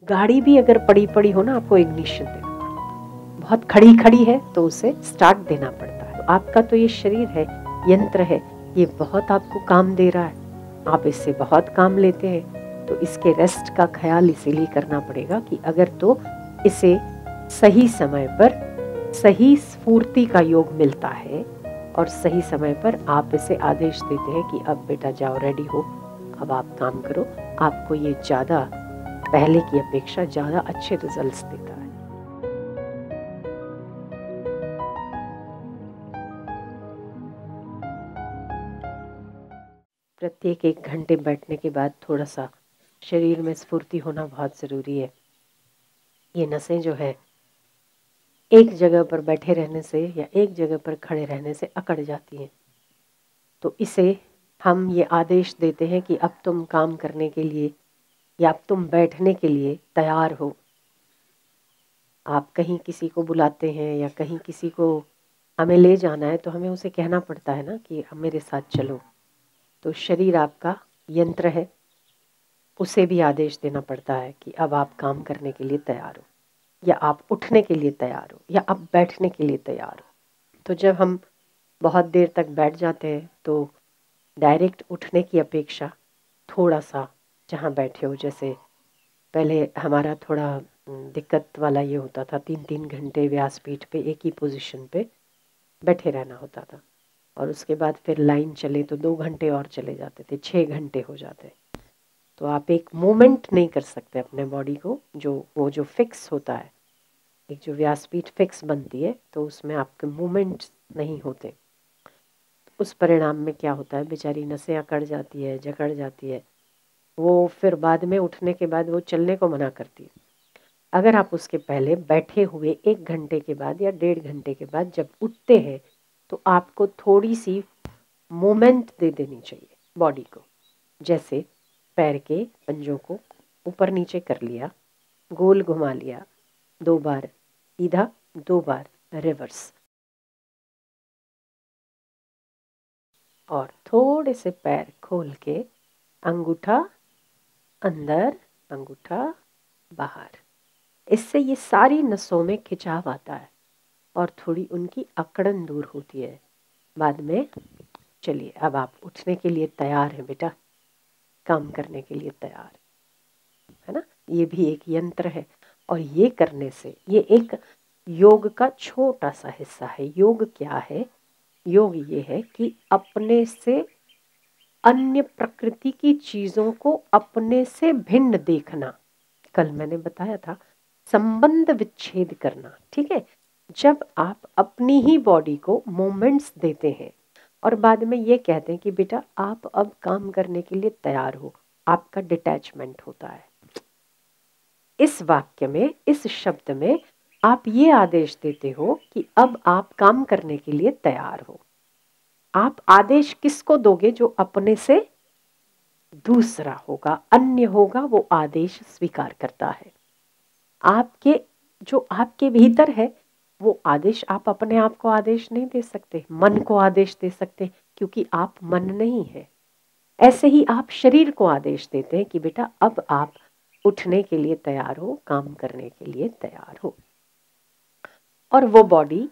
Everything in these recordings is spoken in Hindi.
गाड़ी भी अगर पड़ी पड़ी हो ना, आपको इग्निशन देना पड़ता है। बहुत खड़ी खड़ी है तो उसे स्टार्ट देना पड़ता है। तो आपका तो ये शरीर है, यंत्र है, ये बहुत आपको काम दे रहा है, आप इससे बहुत काम लेते हैं, तो इसके रेस्ट का ख्याल इसीलिए करना पड़ेगा कि अगर तो इसे सही समय पर सही स्फूर्ति का योग मिलता है और सही समय पर आप इसे आदेश देते हैं कि अब बेटा जाओ, रेडी हो, अब आप काम करो, आपको ये ज़्यादा पहले की अपेक्षा ज़्यादा अच्छे रिजल्ट्स देता है। प्रत्येक 1 घंटे बैठने के बाद थोड़ा सा शरीर में स्फूर्ति होना बहुत ज़रूरी है। ये नसें जो है एक जगह पर बैठे रहने से या एक जगह पर खड़े रहने से अकड़ जाती हैं। तो इसे हम ये आदेश देते हैं कि अब तुम काम करने के लिए या अब तुम बैठने के लिए तैयार हो। आप कहीं किसी को बुलाते हैं या कहीं किसी को हमें ले जाना है तो हमें उसे कहना पड़ता है ना कि मेरे साथ चलो। तो शरीर आपका यंत्र है, उसे भी आदेश देना पड़ता है कि अब आप काम करने के लिए तैयार हो, या आप उठने के लिए तैयार हो, या आप बैठने के लिए तैयार हो। तो जब हम बहुत देर तक बैठ जाते हैं तो डायरेक्ट उठने की अपेक्षा थोड़ा सा जहाँ बैठे हो, जैसे पहले हमारा थोड़ा दिक्कत वाला ये होता था, 3-3 घंटे व्यासपीठ पे एक ही पोजीशन पे बैठे रहना होता था, और उसके बाद फिर लाइन चले तो 2 घंटे और चले जाते थे, 6 घंटे हो जाते। तो आप एक मूवमेंट नहीं कर सकते अपने बॉडी को, जो फिक्स होता है, एक जो व्यासपीठ फिक्स बनती है तो उसमें आपके मूवमेंट्स नहीं होते। उस परिणाम में क्या होता है, बेचारी नसें अकड़ जाती है, जकड़ जाती है, वो फिर बाद में उठने के बाद वो चलने को मना करती है। अगर आप उसके पहले बैठे हुए 1 घंटे के बाद या 1.5 घंटे के बाद जब उठते हैं तो आपको थोड़ी सी मूवमेंट दे देनी चाहिए बॉडी को। जैसे पैर के पंजों को ऊपर नीचे कर लिया, गोल घुमा लिया, 2 बार सीधा, 2 बार रिवर्स, और थोड़े से पैर खोल के अंगूठा अंदर, अंगूठा बाहर। इससे ये सारी नसों में खिंचाव आता है और थोड़ी उनकी अकड़न दूर होती है। बाद में चलिए, अब आप उठने के लिए तैयार हैं बेटा, काम करने के लिए तैयार है ना। ये भी एक यंत्र है, और ये करने से ये एक योग का छोटा सा हिस्सा है। योग क्या है? योग ये है कि अपने से अन्य प्रकृति की चीजों को अपने से भिन्न देखना। कल मैंने बताया था संबंध विच्छेद करना, ठीक है। जब आप अपनी ही बॉडी को मोमेंट्स देते हैं और बाद में ये कहते हैं कि बेटा आप अब काम करने के लिए तैयार हो, आपका डिटैचमेंट होता है। इस वाक्य में, इस शब्द में आप ये आदेश देते हो कि अब आप काम करने के लिए तैयार हो। आप आदेश किसको दोगे? जो अपने से दूसरा होगा, अन्य होगा, वो आदेश स्वीकार करता है। आपके जो आपके भीतर है वो आदेश आप अपने आप को आदेश नहीं दे सकते, मन को आदेश दे सकते, क्योंकि आप मन नहीं है। ऐसे ही आप शरीर को आदेश देते हैं कि बेटा अब आप उठने के लिए तैयार हो, काम करने के लिए तैयार हो। और वो बॉडी,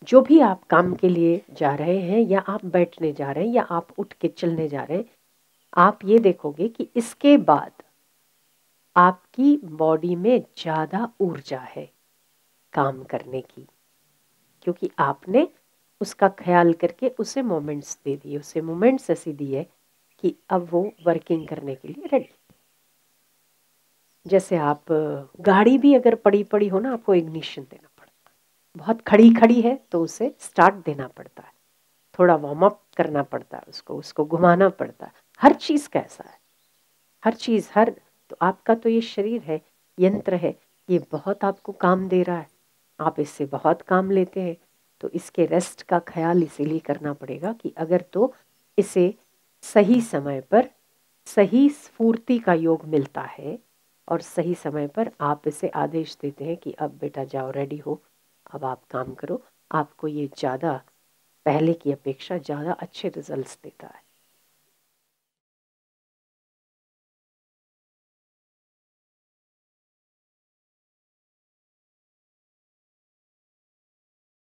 जो भी आप काम के लिए जा रहे हैं या आप बैठने जा रहे हैं या आप उठ के चलने जा रहे हैं, आप ये देखोगे कि इसके बाद आपकी बॉडी में ज़्यादा ऊर्जा है काम करने की, क्योंकि आपने उसका ख्याल करके उसे मोमेंट्स दे दिए, उसे मोमेंट्स ऐसी दी है कि अब वो वर्किंग करने के लिए रेडी। जैसे आप गाड़ी भी अगर पड़ी पड़ी हो ना, आपको इग्निशन देना पड़ता है। बहुत खड़ी खड़ी है तो उसे स्टार्ट देना पड़ता है, थोड़ा वार्म अप करना पड़ता है, उसको घुमाना पड़ता है। हर चीज़ का ऐसा है, हर चीज़, हर तो आपका तो ये शरीर है, यंत्र है, ये बहुत आपको काम दे रहा है, आप इससे बहुत काम लेते हैं। तो इसके रेस्ट का ख्याल इसीलिए करना पड़ेगा कि अगर तो इसे सही समय पर सही स्फूर्ति का योग मिलता है और सही समय पर आप इसे आदेश देते हैं कि अब बेटा जाओ, रेडी हो, अब आप काम करो, आपको ये ज़्यादा पहले की अपेक्षा ज़्यादा अच्छे रिजल्ट्स देता है।